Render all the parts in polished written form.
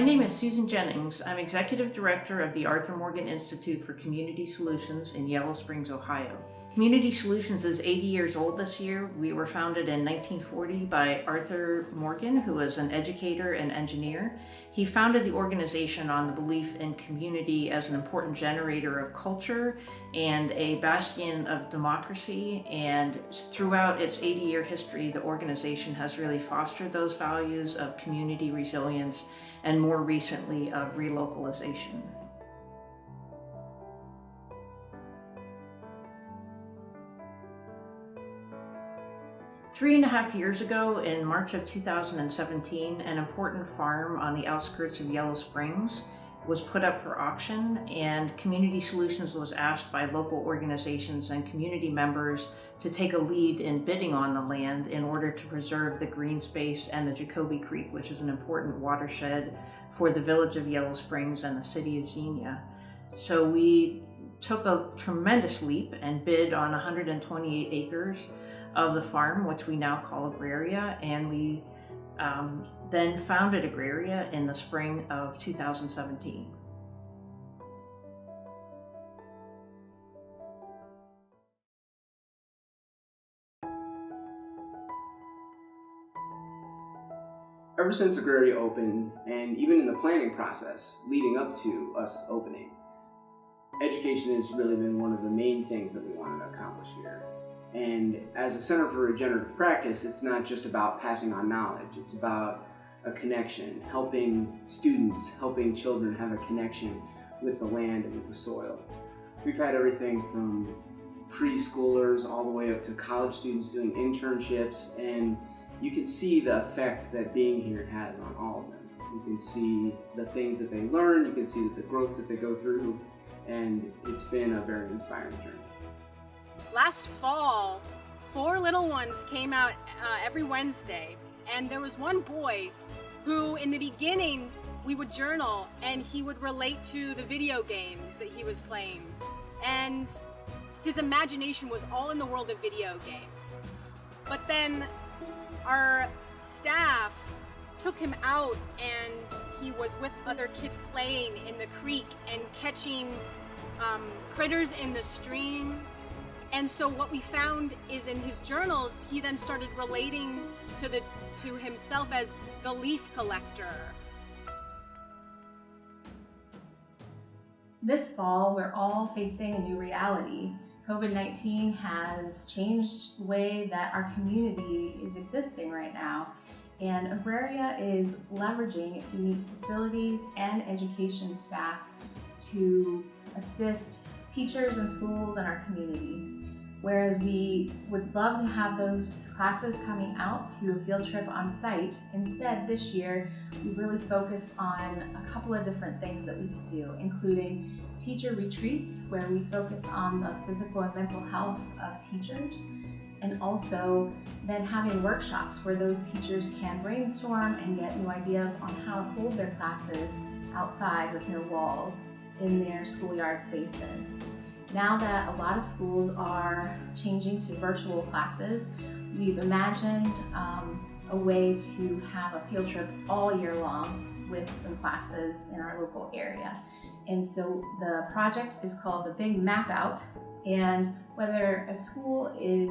name is Susan Jennings. I'm Executive Director of the Arthur Morgan Institute for Community Solutions in Yellow Springs, Ohio. Community Solutions is 80 years old this year. We were founded in 1940 by Arthur Morgan, who was an educator and engineer. He founded the organization on the belief in community as an important generator of culture and a bastion of democracy. And throughout its 80-year history, the organization has really fostered those values of community resilience and more recently of relocalization. Three and a half years ago, in March of 2017, an important farm on the outskirts of Yellow Springs was put up for auction, and Community Solutions was asked by local organizations and community members to take a lead in bidding on the land in order to preserve the green space and the Jacoby Creek, which is an important watershed for the village of Yellow Springs and the city of Xenia. So we took a tremendous leap and bid on 128 acres of the farm, which we now call Agraria, and we then founded Agraria in the spring of 2017. Ever since Agraria opened, and even in the planning process leading up to us opening, education has really been one of the main things that we wanted to accomplish here. And as a Center for Regenerative Practice, it's not just about passing on knowledge, it's about a connection, helping students, helping children have a connection with the land and with the soil. We've had everything from preschoolers all the way up to college students doing internships, and you can see the effect that being here has on all of them. You can see the things that they learn, you can see the growth that they go through, and it's been a very inspiring journey. Last fall, 4 little ones came out every Wednesday, and there was one boy who in the beginning we would journal and he would relate to the video games that he was playing, and his imagination was all in the world of video games. But then our staff took him out and he was with other kids playing in the creek and catching critters in the stream. And so what we found is in his journals, he then started relating to himself as the leaf collector. This fall, we're all facing a new reality. COVID-19 has changed the way that our community is existing right now. And Agraria is leveraging its unique facilities and education staff to assist teachers and schools in our community. Whereas we would love to have those classes coming out to a field trip on site, instead this year we've really focused on a couple of different things that we could do, including teacher retreats where we focus on the physical and mental health of teachers, and also then having workshops where those teachers can brainstorm and get new ideas on how to hold their classes outside with no walls in their schoolyard spaces. Now that a lot of schools are changing to virtual classes, we've imagined a way to have a field trip all year long with some classes in our local area. And so the project is called the Big Map Out, and whether a school is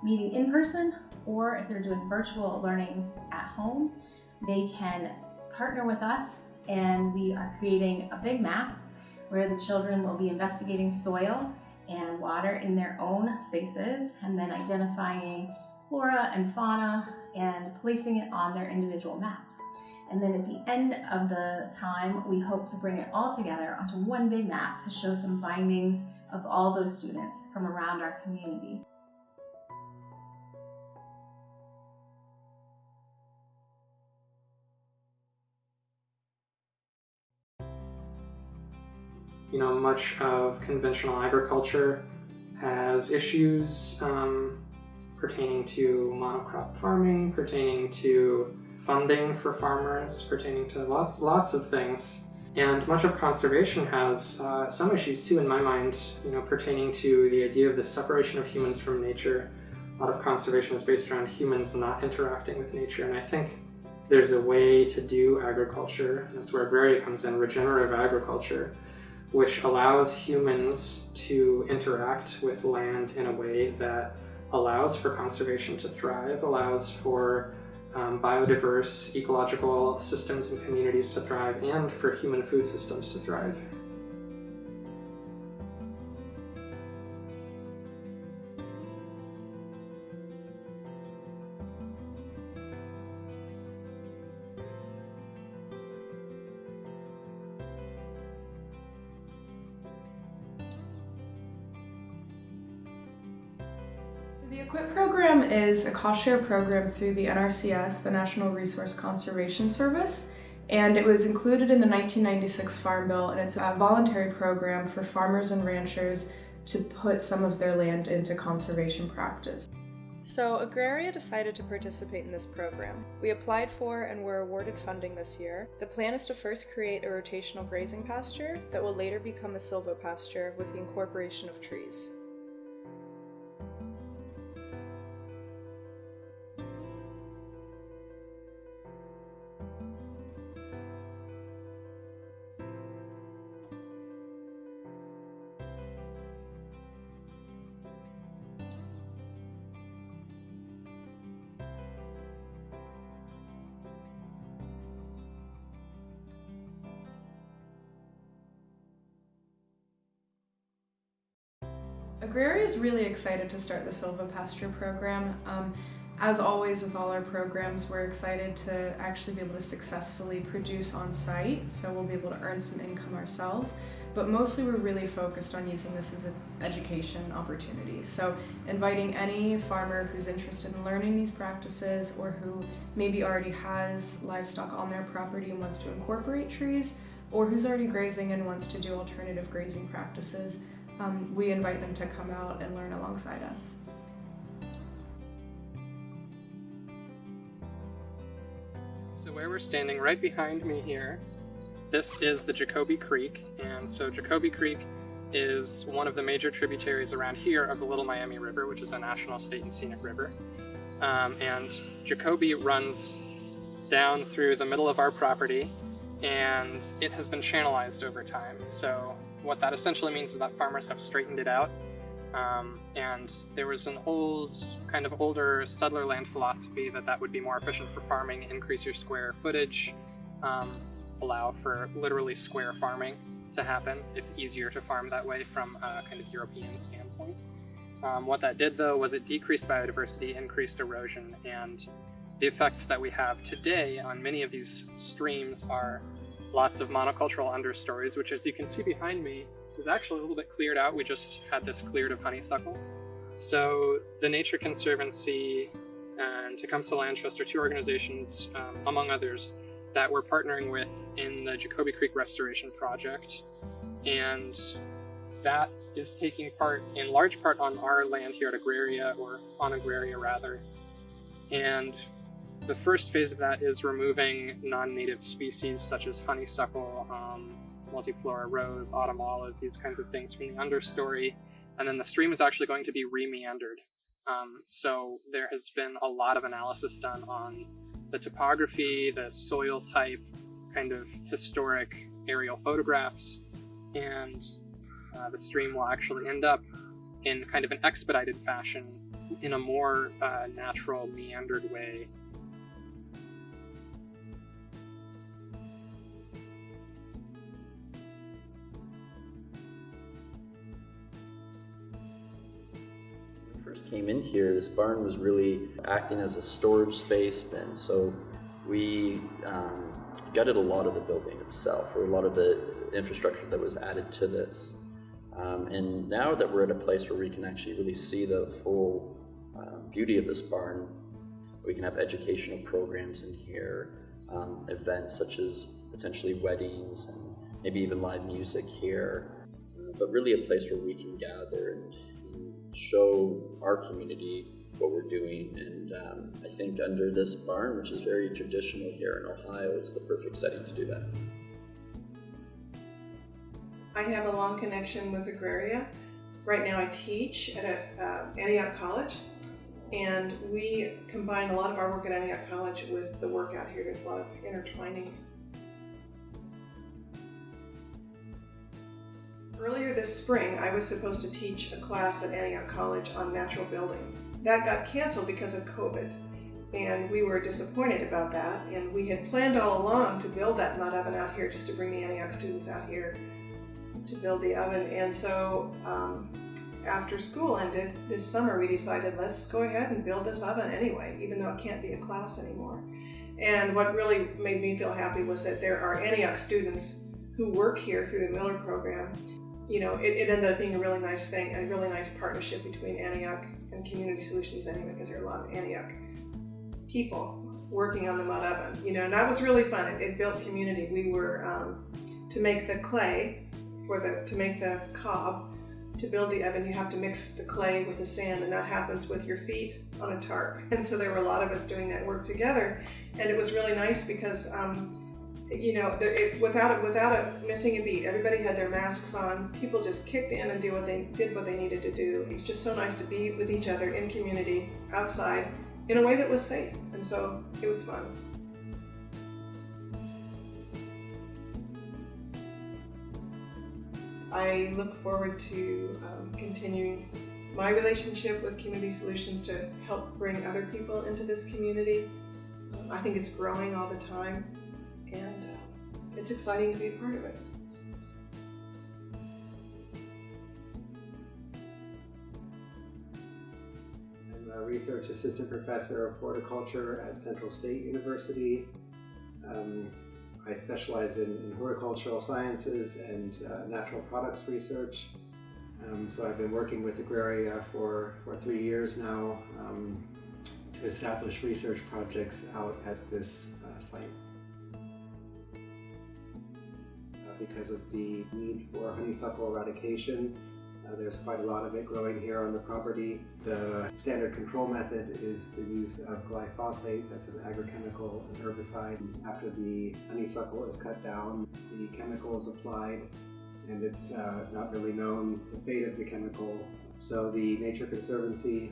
meeting in person or if they're doing virtual learning at home, they can partner with us, and we are creating a big map where the children will be investigating soil and water in their own spaces, and then identifying flora and fauna and placing it on their individual maps. And then at the end of the time, we hope to bring it all together onto one big map to show some findings of all those students from around our community. You know, much of conventional agriculture has issues pertaining to monocrop farming, pertaining to funding for farmers, pertaining to lots of things. And much of conservation has some issues too, in my mind, you know, pertaining to the idea of the separation of humans from nature. A lot of conservation is based around humans not interacting with nature, and I think there's a way to do agriculture, that's where Agraria comes in, regenerative agriculture, which allows humans to interact with land in a way that allows for conservation to thrive, allows for biodiverse ecological systems and communities to thrive, and for human food systems to thrive. The EQUIP program is a cost-share program through the NRCS, the National Resource Conservation Service, and it was included in the 1996 Farm Bill, and it's a voluntary program for farmers and ranchers to put some of their land into conservation practice. So Agraria decided to participate in this program. We applied for and were awarded funding this year. The plan is to first create a rotational grazing pasture that will later become a silvopasture with the incorporation of trees. Agraria is really excited to start the silvopasture program. As always with all our programs, we're excited to actually be able to successfully produce on site, so we'll be able to earn some income ourselves. But mostly we're really focused on using this as an education opportunity. So inviting any farmer who's interested in learning these practices or who maybe already has livestock on their property and wants to incorporate trees, or who's already grazing and wants to do alternative grazing practices, we invite them to come out and learn alongside us. So where we're standing right behind me here, this is the Jacoby Creek, and so Jacoby Creek is one of the major tributaries around here of the Little Miami River, which is a national, state, and scenic river. And Jacoby runs down through the middle of our property, and it has been channelized over time. So what that essentially means is that farmers have straightened it out, and there was an older settler land philosophy that would be more efficient for farming, increase your square footage, allow for literally square farming to happen. It's easier to farm that way from a kind of European standpoint. What that did, though, was it decreased biodiversity, increased erosion, and the effects that we have today on many of these streams are lots of monocultural understories, which, as you can see behind me, is actually a little bit cleared out. We just had this cleared of honeysuckle. So the Nature Conservancy and Tecumseh Land Trust are two organizations, among others, that we're partnering with in the Jacoby Creek Restoration Project. And that is taking part, in large part, on our land here at Agraria, or on Agraria rather. And the first phase of that is removing non-native species such as honeysuckle, multiflora rose, autumn olive, these kinds of things from the understory. And then the stream is actually going to be re-meandered. So there has been a lot of analysis done on the topography, the soil type, kind of historic aerial photographs, and the stream will actually end up in kind of an expedited fashion in a more natural, meandered way. Came in here, this barn was really acting as a storage space, and so we gutted a lot of the building itself, or a lot of the infrastructure that was added to this. And now that we're at a place where we can actually really see the full beauty of this barn, we can have educational programs in here, events such as potentially weddings and maybe even live music here, but really a place where we can gather and show our community what we're doing. And I think under this barn, which is very traditional here in Ohio, it's the perfect setting to do that. I have a long connection with Agraria. Right now I teach at Antioch College, And we combine a lot of our work at Antioch College with the work out here. There's a lot of intertwining. Earlier this spring, I was supposed to teach a class at Antioch College on natural building. That got canceled because of COVID, and we were disappointed about that. And we had planned all along to build that mud oven out here, just to bring the Antioch students out here to build the oven. And so after school ended this summer, we decided, let's go ahead and build this oven anyway, even though it can't be a class anymore. And what really made me feel happy was that there are Antioch students who work here through the Miller program. You know, it ended up being a really nice thing, a really nice partnership between Antioch and Community Solutions anyway, because there are a lot of Antioch people working on the mud oven, you know, and that was really fun. It built community. We were, to make the clay, to make the cob, to build the oven, you have to mix the clay with the sand, and that happens with your feet on a tarp. And so there were a lot of us doing that work together, and it was really nice because, you know, without missing a beat, everybody had their masks on. People just kicked in and did what they needed to do. It's just so nice to be with each other in community, outside, in a way that was safe. And so it was fun. I look forward to continuing my relationship with Community Solutions to help bring other people into this community. I think it's growing all the time, and it's exciting to be a part of it. I'm a research assistant professor of horticulture at Central State University. I specialize in horticultural sciences and natural products research. So I've been working with Agraria for 3 years now to establish research projects out at this site. Because of the need for honeysuckle eradication, there's quite a lot of it growing here on the property. The standard control method is the use of glyphosate. That's an agrochemical and herbicide. After the honeysuckle is cut down, the chemical is applied, and it's not really known the fate of the chemical. So the Nature Conservancy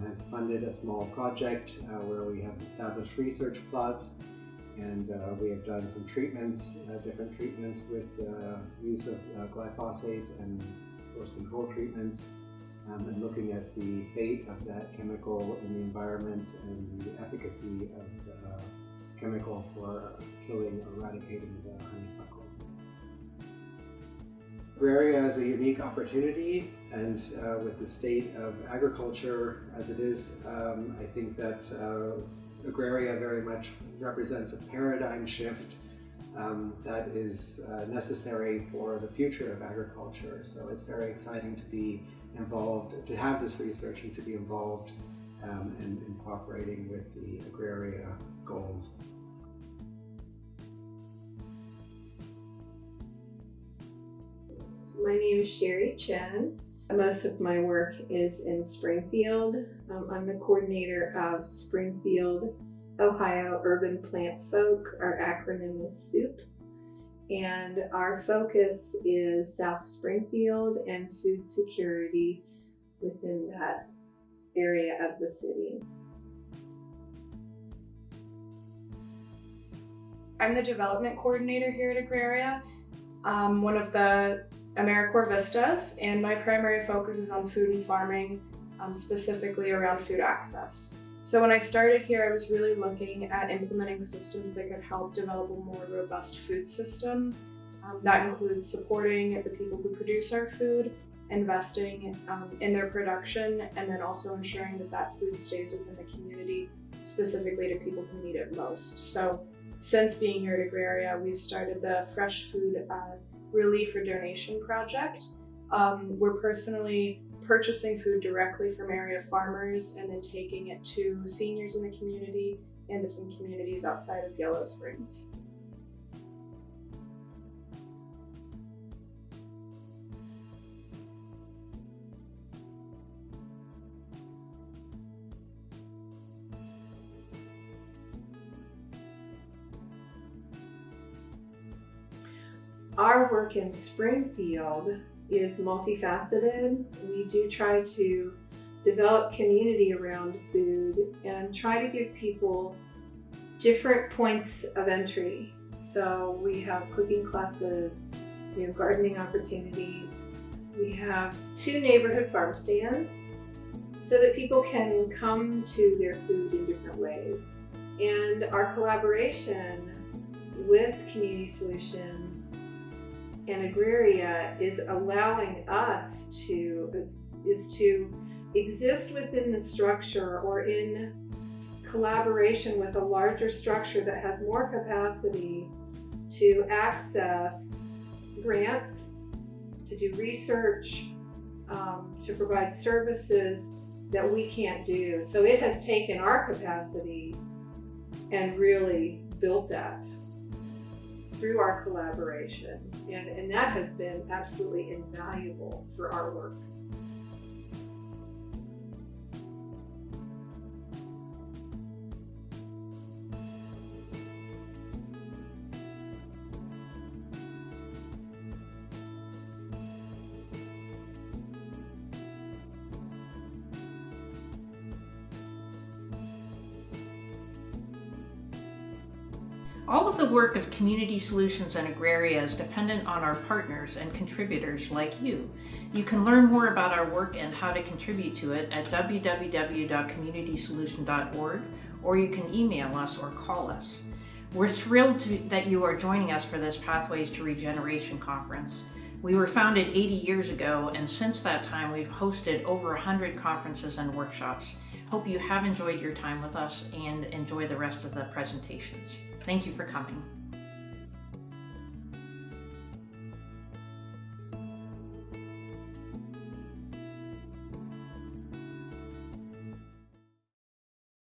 has funded a small project where we have established research plots, and we have done some treatments, different treatments with use of glyphosate and forest control treatments, and looking at the fate of that chemical in the environment and the efficacy of the chemical for killing or eradicating the honeysuckle. Agraria is a unique opportunity, and with the state of agriculture as it is, I think that Agraria very much represents a paradigm shift that is necessary for the future of agriculture. So it's very exciting to be involved, to have this research and to be involved in cooperating with the Agraria goals. My name is Chen. Most of my work is in Springfield. I'm the coordinator of Springfield, Ohio Urban Plant Folk. Our acronym is SOUP. And our focus is South Springfield and food security within that area of the city. I'm the development coordinator here at Agraria, one of the AmeriCorps Vistas, and my primary focus is on food and farming, specifically around food access. So when I started here, I was really looking at implementing systems that could help develop a more robust food system. That includes supporting the people who produce our food, investing in their production, and then also ensuring that that food stays within the community, specifically to people who need it most. So since being here at Agraria, we've started the Fresh Food Relief or Donation Project. We're personally purchasing food directly from area farmers and then taking it to seniors in the community and to some communities outside of Yellow Springs. Our work in Springfield is multifaceted. We do try to develop community around food, and try to give people different points of entry. So we have cooking classes, we have gardening opportunities, we have 2 neighborhood farm stands so that people can come to their food in different ways. And our collaboration with Community Solutions and Agraria is allowing us to exist within the structure or in collaboration with a larger structure that has more capacity to access grants, to do research, to provide services that we can't do. So it has taken our capacity and really built that through our collaboration. And that has been absolutely invaluable for our work. All of the work of Community Solutions and Agraria is dependent on our partners and contributors like you. You can learn more about our work and how to contribute to it at www.communitysolution.org, or you can email us or call us. We're thrilled that you are joining us for this Pathways to Regeneration conference. We were founded 80 years ago, and since that time we've hosted over 100 conferences and workshops. Hope you have enjoyed your time with us and enjoy the rest of the presentations. Thank you for coming.